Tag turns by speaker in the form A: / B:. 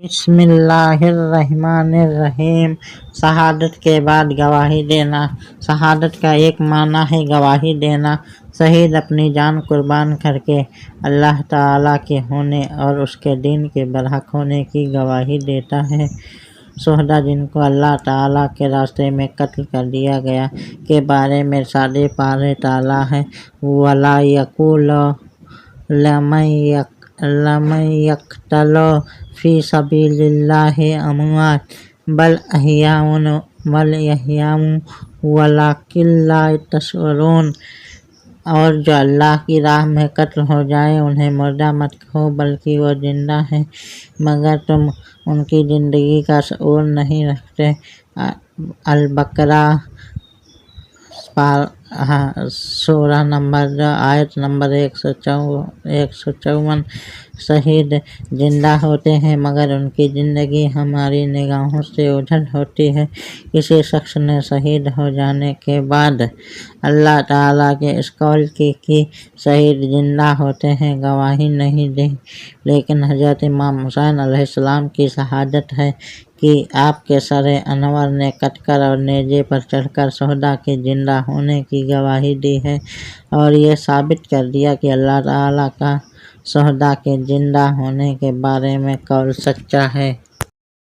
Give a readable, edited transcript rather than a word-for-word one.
A: बिस्मिल्लाहिर्रहमानिर्रहीम। शहादत के बाद गवाही देना। शहादत का एक माना है गवाही देना। शहीद अपनी जान कुर्बान करके अल्लाह ताला के होने और उसके दीन के बरहक होने की गवाही देता है। शुहदा जिनको अल्लाह ताला के रास्ते में कत्ल कर दिया गया के बारे में इरशाद पारे ताला है, वला यक़ूलु लमन यक़्तलू फ़ी सबीलिल्लाहि अमवात बल अहयाउन वलाकिन ला तशऊरून। और जो अल्लाह की राह में कत्ल हो जाए उन्हें मुर्दा मत कहो बल्कि वो जिंदा है, मगर तुम उनकी ज़िंदगी का शऊर नहीं रखते। अल-बकरा सूरह नंबर 2 आयत नंबर 154। शहीद जिंदा होते हैं मगर उनकी ज़िंदगी हमारी निगाहों से ओझल होती है। किसी शख्स ने शहीद हो जाने के बाद अल्लाह ताला के इस कौल की कि शहीद जिंदा होते हैं गवाही नहीं दी, लेकिन हज़रत इमाम हुसैन अलैहिस्सलाम की शहादत है कि आपके सरे अनवर ने कटकर और नेज़े पर चढ़कर शुहदा के जिंदा होने की गवाही दी है और ये साबित कर दिया कि अल्लाह ताला का शुहदा के जिंदा होने के बारे में कौल सच्चा है।